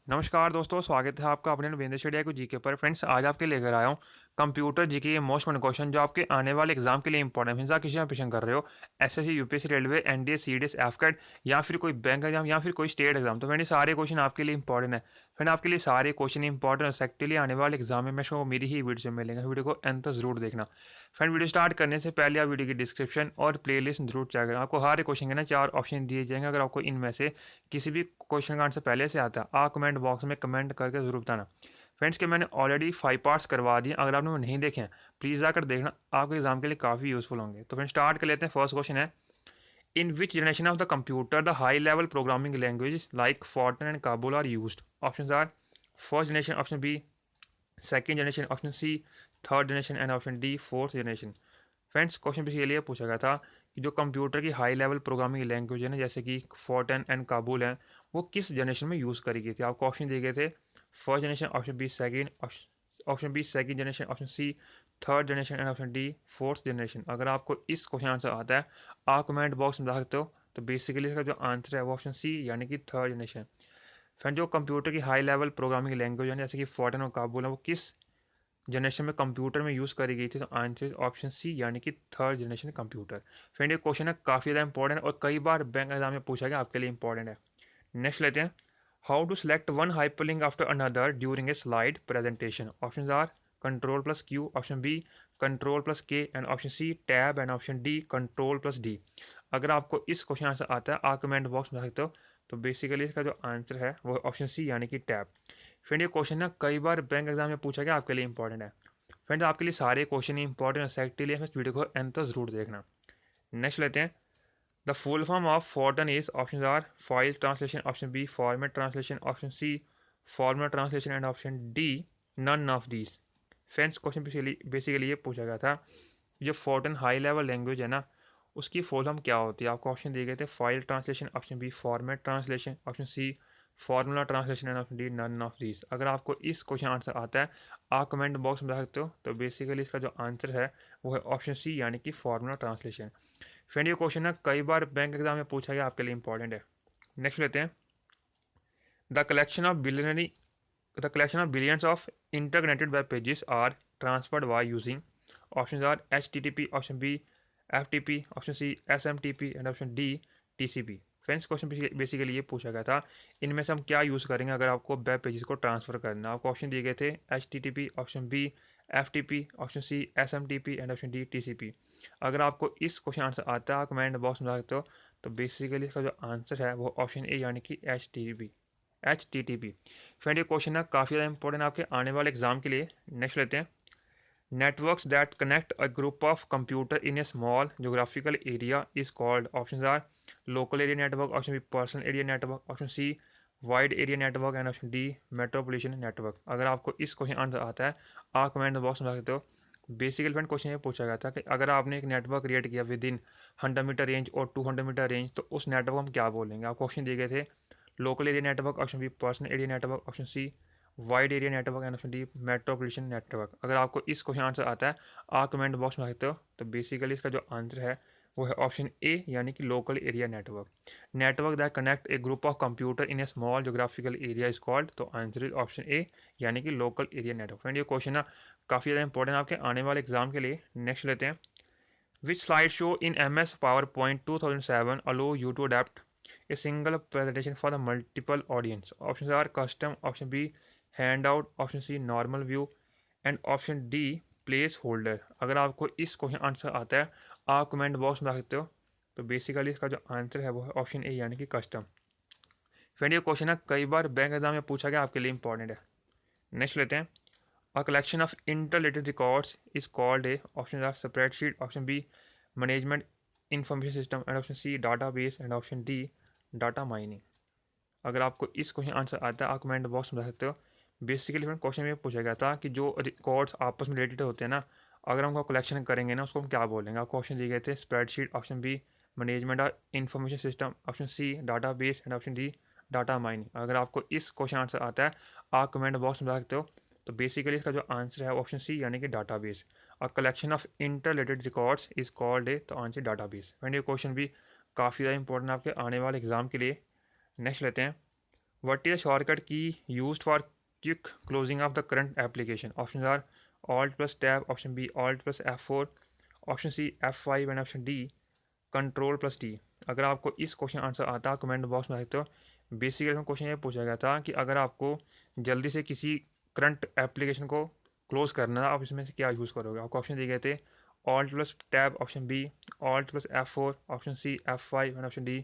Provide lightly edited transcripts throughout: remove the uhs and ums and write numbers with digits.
नमस्कार दोस्तों, स्वागत है आपका अपने नवेंद्र शेडिया को जीके पर। फ्रेंड्स, आज आपके लेकर आया हूँ कंप्यूटर जीके के मोस्ट वन क्वेश्चन जो आपके आने वाले एग्जाम के लिए इंपॉर्टेंट है। आप किसी में प्रिपरेशन कर रहे हो, SSC, UPSC, railway, NDA, CDS, AFCAT या फिर कोई बैंक एग्जाम या फिर कोई स्टेट एग्जाम, तो फ्रेंड सारे क्वेश्चन आपके लिए इंपॉर्टेंट है। फ्रेंड आपके लिए सारे क्वेश्चन इंपॉर्टेंट है सेक्टली आने वाले एग्जाम में। मैं इसको मेरी ही वीडियो में मिलेंगे, वीडियो को अंत तक जरूर देखना। फ्रेंड वीडियो स्टार्ट करने से पहले आप वीडियो की डिस्क्रिप्शन और प्लेलिस्ट जरूर चेक करना। आपको हर क्वेश्चन के ना 4 ऑप्शन दिए जाएंगे। अगर आपको इनमें से किसी भी क्वेश्चन का आंसर पहले से आता है, आप कमेंट बॉक्स में कमेंट करके जरूर बताना। फ्रेंड्स के मैंने ऑलरेडी 5 पार्ट्स करवा दिए, अगर आपने वो नहीं देखे हैं प्लीज़ आकर देखना, आपके एग्जाम के लिए काफ़ी यूजफुल होंगे। तो फ्रेंड स्टार्ट कर लेते हैं। फर्स्ट क्वेश्चन है, in which generation of the computer the high level programming language like Fortran and COBOL are used? Option A first generation, option B second generation, option C third generation and option D fourth generation. Friends question भी ये पूछा गया था कि जो computer की high level programming language है ना, जैसे कि फोर्टन एंड काबुल है, वो किस जनरेशन में यूज़ करी गई थी। आपको ऑप्शन दिए गए थे first generation, option B second, option B second generation, option C third generation and option D fourth generation. अगर आपको इस क्वेश्चन आंसर आता है, आप कमेंट बॉक्स में बता सकते हो। तो बेसिकली इसका जो आंसर है वो ऑप्शन सी यानी कि थर्ड जनरेशन। फ्रेंड जो कंप्यूटर की हाई लेवल प्रोग्रामिंग लैंग्वेज है जैसे कि फोर्टन और काबुल है, वो किस जनरेशन में कंप्यूटर में यूज़ करी गई थी? तो आंसर ऑप्शन सी यानी कि थर्ड जनरेशन कंप्यूटर। फ्रेंड ये क्वेश्चन है काफ़ी ज़्यादा इंपॉर्टेंट और कई बार बैंक एग्जाम में पूछा गया, आपके लिए इंपॉर्टेंट है। नेक्स्ट लेते हैं, how to select one hyperlink after another during a slide presentation? Option A control plus Q, option B control plus K and option C tab and option D control plus D. अगर आपको इस question answer आता है, आप comment box में सकते हो। तो बेसिकली इसका जो आंसर है वो ऑप्शन सी यानी कि टैब। फ्रेंड ये क्वेश्चन ना कई बार बैंक एग्जाम में पूछा गया, आपके लिए इंपॉर्टेंट है। फ्रेंड्स आपके लिए सारे क्वेश्चन ही इंपॉर्टेंट है, सेट के लिए इस वीडियो को एंड तक जरूर देखना। नेक्स्ट लेते हैं, the full form of FORTRAN is, option A file translation, option B format translation, option C format translation and option D none of these. Friends question basically ये पूछा गया था, जो फोर्टन हाई लेवल लैंग्वेज है ना, उसकी full form क्या होती है। आपको ऑप्शन दिए गए थे file translation, option B format translation, option C formula translation and option D none of these. अगर आपको इस क्वेश्चन आंसर आता है, आप कमेंट बॉक्स में बता सकते हो। तो बेसिकली इसका जो आंसर है वो है ऑप्शन सी यानी कि फार्मूला ट्रांसलेशन। फ्रेंड ये क्वेश्चन है कई बार बैंक एग्जाम में पूछा गया, आपके लिए इंपॉर्टेंट है। नेक्स्ट लेते हैं, the collection of billionaire the collection of billions of interconnected web pages are transferred by using, option A H T T P, option B F T P, option C S M T P and option D T C P. Friends question basically ये पूछा गया था, इनमें से हम क्या use करेंगे अगर आपको वेब पेजेस को ट्रांसफर करना है। आपको ऑप्शन दिए गए थे H T T P, option B F T P, option C S M T P and option D T C P. अगर आपको इस क्वेश्चन आंसर आता है, आप कमेंट बॉक्स में बता सकते हो। तो बेसिकली इसका जो आंसर है वो ऑप्शन ए यानी कि H T T P. Friend ये क्वेश्चन है काफ़ी ज़्यादा इंपॉर्टेंट आपके आने वाले एग्जाम के लिए। नेक्स्ट लेते हैं, networks that connect a group of computer in a small geographical area is called, option A local area network, option B personal area network, option C wide area network and option D metropolitan network. अगर आपको इस question answer आता है, आप comment box में सकते हो। Basically friend question ये पूछा गया था कि अगर आपने एक नेटवर्क क्रिएट किया विद इन 100 मीटर रेंज और 200 मीटर रेंज, तो उस नेटवर्क हम क्या बोलेंगे। आपको ऑप्शन दिए गए थे local area network, option B personal area network, option C wide area network and option D metropolitan network. अगर आपको इस क्वेश्चन आंसर आता है, आप कमेंट बॉक्स में सकते हो। तो बेसिकली इसका जो आंसर है वो है ऑप्शन ए यानी कि local area network. Network that connect A group of computer in a small geographical area is called, तो आंसर इज ऑप्शन ए यानी कि लोकल एरिया नेटवर्क। फ्रेंड ये क्वेश्चन ना काफ़ी ज़्यादा इंपॉर्टेंट आपके आने वाले एग्जाम के लिए। नेक्स्ट लेते हैं, which slide show in M S PowerPoint 2007 allow you to adapt a single presentation for the multiple audience? Options are custom, option B handout, option C normal view and option D place holder. अगर आपको इस question answer आता है, आप comment box में बता सकते हो। तो बेसिकली इसका जो आंसर है वो है ऑप्शन ए यानी कि कस्टम। फ्रेंड ये क्वेश्चन है कई बार बैंक एग्जाम में पूछा गया, आपके लिए इंपॉर्टेंट है। नेक्स्ट लेते हैं, a collection of interrelated records is called a, option A spreadsheet, option B management information system and option C data base and option D data mining. अगर आपको इस क्वेश्चन आंसर आता है, आप कमेंट बॉक्स में बता सकते हो। बेसिकली फ्रेंड क्वेश्चन में पूछा गया था कि जो रिकॉर्ड्स आपस में रिलेटेड होते हैं ना, अगर हम उनको कलेक्शन करेंगे ना, उसको हम क्या बोलेंगे। आपको ऑप्शन दिए गए थे स्प्रेडशीट, ऑप्शन बी मैनेजमेंट और information system, option C data base and option D data mining. अगर आपको इस क्वेश्चन आंसर आता है, आप कमेंट बॉक्स में बता सकते हो। तो बेसिकली इसका जो आंसर है ऑप्शन सी यानी कि data base. A collection of interrelated records is called ए, तो आंसर डाटा बेस। फ्रेंड ये क्वेश्चन भी काफ़ी ज़्यादा इंपॉर्टेंट आपके आने वाले एग्जाम के लिए। नेक्स्ट लेते हैं, what is the shortcut key used for quick closing of the current application? Option A alt plus tab, option B alt plus F4, option C F5 and option D control plus T. अगर आपको इस question answer आता है comment box में तो basically question ये पूछा गया था कि अगर आपको जल्दी से किसी करंट एप्लीकेशन को क्लोज करना है आप इसमें से क्या यूज़ करोगे। आपको ऑप्शन दिए गए थे alt plus tab, option B alt plus F4, option C F5 and option D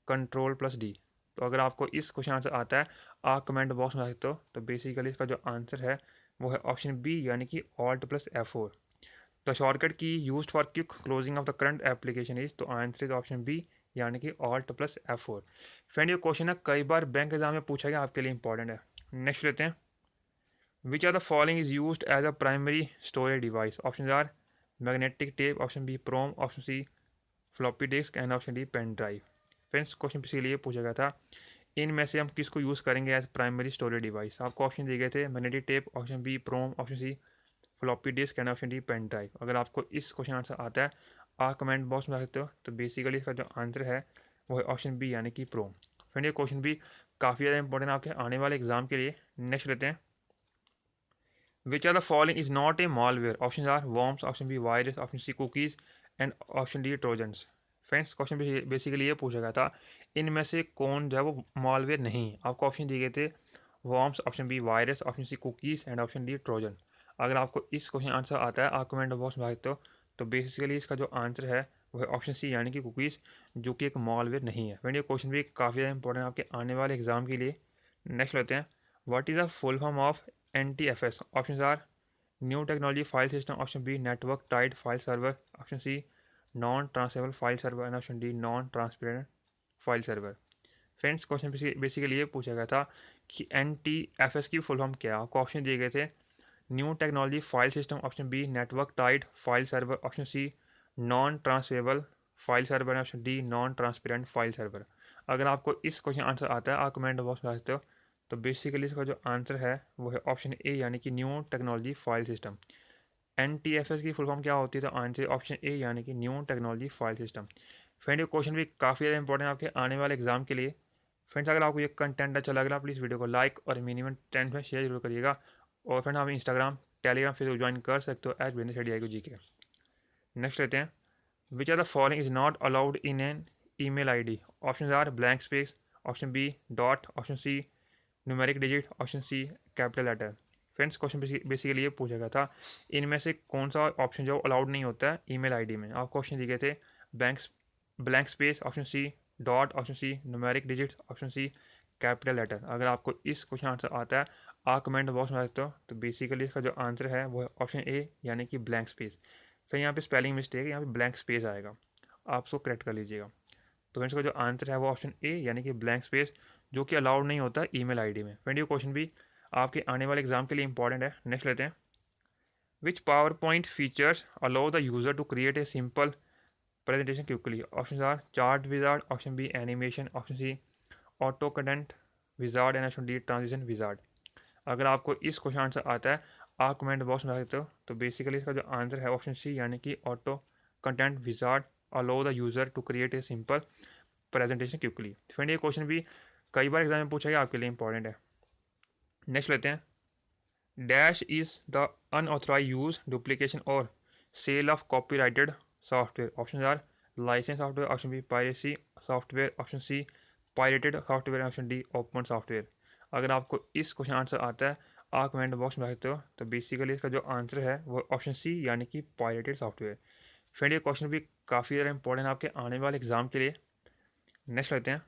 control plus D. तो अगर आपको इस क्वेश्चन आंसर आता है आप कमेंट बॉक्स में सकते हो। तो बेसिकली इसका जो आंसर है वो है ऑप्शन बी यानी कि alt plus F4। The shortcut key used for quick closing of the current application is, तो आंसर इज ऑप्शन बी यानी कि ऑल्ट प्लस F4। फ्रेंड ये क्वेश्चन है कई बार बैंक एग्जाम में पूछा गया, आपके लिए इंपॉर्टेंट है। नेक्स्ट लेते हैं, which are the following is used as a primary storage device? Option A magnetic tape, option B PROM, option C floppy disk and option D pen drive. Friends question इसी लिए पूछा गया था इनमें से हम किसको यूज़ करेंगे एज प्राइमरी स्टोरेज डिवाइस। आपको ऑप्शन दिए गए थे magnetic tape, option B PROM, option C floppy disk and option D pen drive. अगर आपको इस क्वेश्चन आंसर आता है आप कमेंट बॉक्स में आ सकते हो। तो बेसिकली इसका जो आंसर है वो है ऑप्शन बी यानी कि प्रोम। फ्रेंड ये क्वेश्चन भी काफ़ी ज़्यादा इंपॉर्टेंट आपके आने वाले एग्जाम के लिए। नेक्स्ट लेते हैं, which are the following is not a malware? Option A worms, option B virus, option C cookies and option D Trojans. Friends question basically ये पूछा गया था इनमें से कौन जो है वो मॉलवेयर नहीं। आपको ऑप्शन दिए गए थे worms, option B virus, option C cookies and option D Trojan. अगर आपको इस क्वेश्चन आंसर आता है आप कमेंट बॉक्स में सकते हो। तो बेसिकली इसका जो आंसर है वो है ऑप्शन सी यानी कि कुकीज़, जो कि एक मॉलवेयर नहीं है। फ्रेंड ये क्वेश्चन भी काफ़ी ज़्यादा इंपॉर्टेंट आपके आने वाले एग्जाम के लिए। नेक्स्ट लेते हैं, what is a full form of NTFS? Option A new technology file system, option B network tied file server, option C non transferable file server and option D non transparent file server. Friends question basically ये पूछा गया था कि NTFS की full form क्या है। आपको option दिए गए थे new technology file system, option B network tied file server, option C non transferable file server, option D non transparent file server. अगर आपको इस क्वेश्चन आंसर आता है आप कमेंट बॉक्स में सकते हो। तो बेसिकली इसका जो आंसर है वो है ऑप्शन ए यानी कि new technology file system. NTFS की फुल फॉर्म क्या होती है? तो आंसर ऑप्शन ए यानी कि new technology file system. Friend ये क्वेश्चन भी काफ़ी ज़्यादा इंपॉर्टेंट आपके आने वाले एग्जाम के लिए। फ्रेंड्स अगर आपको ये कंटेंट अच्छा लग रहा है प्लीज़ वीडियो को लाइक और मिनिमम 10 में शेयर जरूर करिएगा। और फ्रेंड आप इंस्टाग्राम टेलीग्राम फेसबुक ज्वाइन कर सकते हो एट बिजनेस स्टडी जी के। नेक्स्ट लेते हैं, which are the following is not allowed in an email ID? Option A blank space, option B dot, option C numeric digit, option C capital letter. Friends question basically ये पूछा गया था इनमें से कौन सा ऑप्शन जो अलाउड नहीं होता है ईमेल ID में। आपको ऑप्शन दिए गए थे blank space, option C dot, option C numeric digit, option C capital letter. अगर आपको इस क्वेश्चन आंसर आता है आप कमेंट बॉक्स में सकते हो। तो बेसिकली इसका जो आंसर है वो है ऑप्शन ए यानी कि ब्लैंक स्पेस। फिर यहाँ पे स्पेलिंग मिस्टेक है, यहाँ पे ब्लैंक स्पेस आएगा, आप उसको करेक्ट कर लीजिएगा। तो फ्रेंड्स का जो आंसर है वो ऑप्शन ए यानी कि ब्लैंक स्पेस, जो कि अलाउड नहीं होता ईमेल ID में। फ्रेंड ये क्वेश्चन भी आपके आने वाले एग्जाम के लिए इंपॉर्टेंट है। नेक्स्ट लेते हैं, which PowerPoint features allow the user to create a simple presentation quickly? Option A chart wizard, option B animation, option C auto content wizard and option D transition wizard. अगर आपको इस question answer आता है आप comment box में सकते हो। तो बेसिकली इसका जो आंसर है ऑप्शन सी यानी कि auto content wizard allow the user to create a simple presentation quickly. Friend ये क्वेश्चन भी कई बार एग्जाम में पूछा गया, आपके लिए इंपॉर्टेंट है। नेक्स्ट लेते हैं, dash is the unauthorised use duplication और sale of copyrighted software? Option A licence software, option B piracy software, option C pirated software, option D open software. अगर आपको इस क्वेश्चन आंसर आता है आप कमेंट बॉक्स में सकते हो। तो बेसिकली इसका जो आंसर है वो ऑप्शन सी यानी कि पायरेटेड सॉफ्टवेयर। फ्रेंड ये क्वेश्चन भी काफ़ी ज़्यादा इंपॉर्टेंट आपके आने वाले एग्जाम के लिए। नेक्स्ट लेते हैं,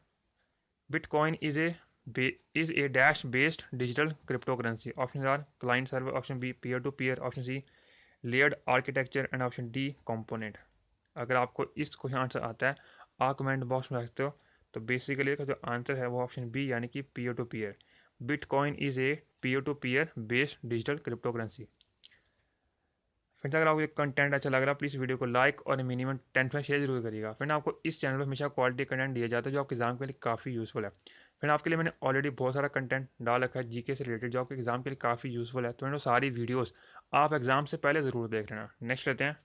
bitcoin is a dash based digital crypto currency? Option are client server, option B peer to peer, option C layered architecture and option D component. अगर आपको इस क्वेश्चन आंसर आता है आप कमेंट बॉक्स में रखते हो। तो बेसिकली इसका जो आंसर है वो ऑप्शन बी यानी कि peer to peer. Bitcoin is a peer to peer based digital crypto currency. Friends अगर आपको ये कंटेंट अच्छा लग रहा है प्लीज़ वीडियो को लाइक और मिनिमम 10 में शेयर जरूर करिएगा। फ्रेंड आपको इस चैनल पर हमेशा क्वालिटी कंटेंट दिया जाता है जो आपके एग्जाम के लिए काफ़ी यूज़फुल है। फ्रेंड आपके लिए मैंने ऑलरेडी बहुत सारा कंटेंट डाल रखा है जीके से रिलेटेड जो आपके एग्जाम के लिए काफ़ी यूज़फुल है। तो फ्रेंड वो सारी वीडियोज़ आप एग्जाम से पहले ज़रूर देख लेना। नेक्स्ट लेते हैं,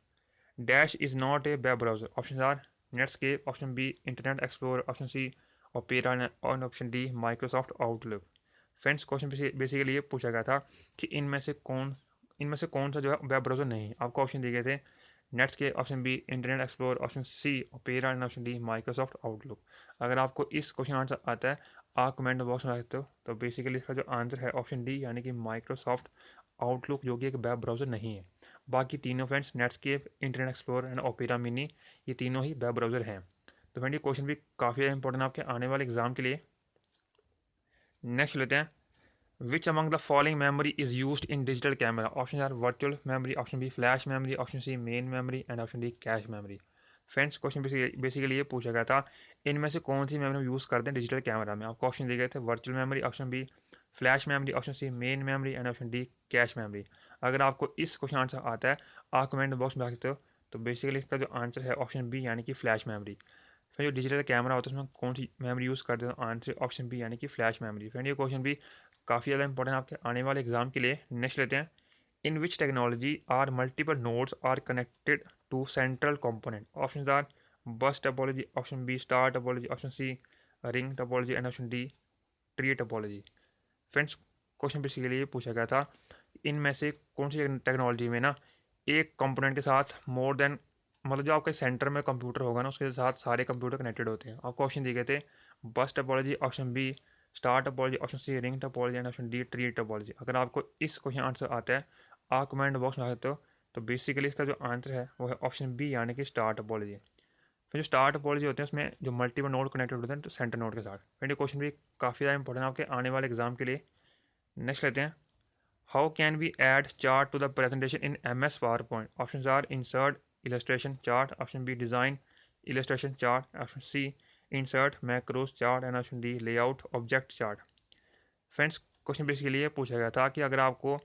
dash is not a web browser? Option A Netscape, option B Internet Explorer, option C Opera और option D Microsoft Outlook. Friends question basically ये पूछा गया था कि इनमें से कौन सा जो है वेब ब्राउज़र नहीं है। आपको ऑप्शन दिए गए थे Netscape, option B Internet Explorer, option C Opera and option D Microsoft Outlook. अगर आपको इस क्वेश्चन आंसर आता है आप कमेंट बॉक्स में रख सकते हो। तो बेसिकली इसका जो आंसर है ऑप्शन डी यानी कि माइक्रोसॉफ्ट आउटलुक, जो कि एक वेब ब्राउज़र नहीं है। बाकी तीनों friends Netscape, Internet Explorer and Opera Mini, ये तीनों ही वेब ब्राउज़र हैं। तो फ्रेंड ये क्वेश्चन भी काफ़ी इंपॉर्टेंट आपके आने वाले एग्जाम के लिए। नेक्स्ट लेते हैं, which among the following memory is used in digital camera. Option are virtual memory, option B flash memory, option C main memory and option D cache memory. Friends question basically ये पूछा गया था इनमें से कौन सी memory use करते हैं digital camera में। आपको ऑप्शन दिए गए थे virtual memory, option B flash memory, option C main memory and option D cache memory. अगर आपको इस क्वेश्चन आंसर आता है आप कमेंट बॉक्स में रख सकते हो। तो बेसिकली इसका जो आंसर है ऑप्शन बी यानी कि फ्लैश मेमोरी। फिर जो डिजिटल कैमरा होता है उसमें कौन सी मेमोरी यूज़ करते हैं, तो आंसर ऑप्शन बी यानी कि फ्लैश मेमोरी। फ्रेंड ये क्वेश्चन भी काफ़ी ज़्यादा इंपॉर्टेंट आपके आने वाले एग्जाम के लिए। नेक्स्ट लेते हैं, in which technology are multiple nodes are connected to central component. Option A bus topology, option B star topology, option C ring topology and option D tree topology. Friends question basically ये पूछा गया था इनमें से कौन सी technology में ना एक कंपोनेंट के साथ मोर देन, मतलब जो आपके सेंटर में कंप्यूटर होगा ना उसके साथ सारे कंप्यूटर कनेक्टेड होते हैं। आपको ऑप्शन दिए गए थे bus topology, option B star topology, option C ring topology and option D tree topology. अगर आपको इस क्वेश्चन आंसर आता है आप कमेंट बॉक्स में आ सकते हो। तो बेसिकली इसका जो आंसर है वो है ऑप्शन बी यानी कि स्टार टोपोलॉजी। फिर जो स्टार टोपोलॉजी होते हैं उसमें जो मल्टीपल नोड कनेक्टेड होते हैं तो सेंटर नोड के साथ। फिर ये क्वेश्चन भी काफ़ी ज़्यादा इंपॉर्टेंट है आपके आने वाले एग्जाम के लिए। नेक्स्ट लेते हैं, how can we add chart to the presentation in MS PowerPoint. Option are insert illustration chart, option B design illustration chart, option C insert macros chart and option D layout object chart. Friends question basically ये पूछा गया था कि अगर आपको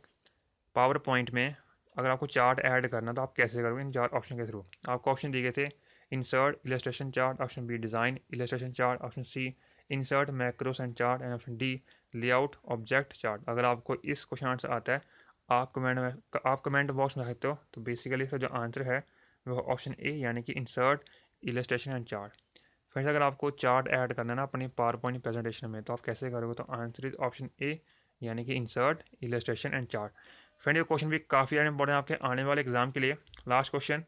power point में अगर आपको चार्ट ऐड करना तो आप कैसे करोगे इन चार ऑप्शन के थ्रू। आपको ऑप्शन दिए गए थे insert illustration chart, option B design illustration chart, option C insert macros and chart and option D layout object chart. अगर आपको इस क्वेश्चन आंसर आता है आप कमेंट बॉक्स में सकते हो। तो बेसिकली इसका जो आंसर है वो ऑप्शन ए यानी कि insert illustration and chart. Friends अगर आपको चार्ट ऐड करना है ना अपनी पावर पॉइंट प्रेजेंटेशन में तो आप कैसे करोगे, तो आंसर इज ऑप्शन ए यानी कि insert illustration and chart. Friend ये क्वेश्चन भी काफ़ी ज़्यादा इंपॉर्टेंट आपके आने वाले एग्जाम के लिए। Last question,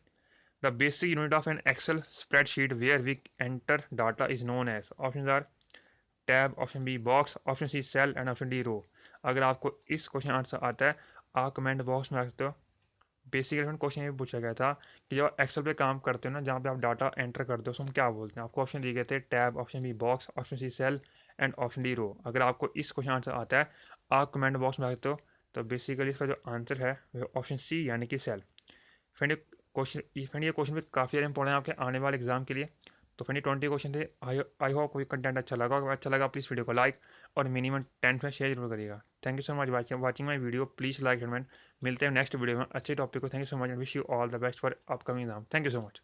the basic unit of an Excel spreadsheet where we enter data is known as. Option A tab, option B box, option C cell and option D row. अगर आपको इस question answer आता है आप comment box में रख सकते हो। बेसिकली क्वेश्चन ये पूछा गया था कि जब एक्सेल पे काम करते हो ना जहाँ पे आप डाटा एंटर करते हो उसको हम क्या बोलते हैं। आपको ऑप्शन दिए गए थे tab, option B box, option C cell and option D row. अगर आपको इस क्वेश्चन आंसर आता है आप कमेंट बॉक्स में रखते हो। तो बेसिकली इसका जो आंसर है वह ऑप्शन सी यानी कि सेल। फ्रेंड ये क्वेश्चन भी काफ़ी ज़्यादा इंपॉर्टेंट है आपके आने वाले एग्जाम के लिए। तो फ्रेंड 20 क्वेश्चन थे। आई होप कोई कंटेंट अच्छा लगा, अगर अच्छा लगा प्लीज़ वीडियो को लाइक और मिनिमम 10 में शेयर जरूर करिएगा। Thank you so much watching my video, please like comment. मिलते हैं नेक्स्ट वीडियो में अच्छे टॉपिक को। Thank you so much and wish you all the best for upcoming exam. Thank you so much.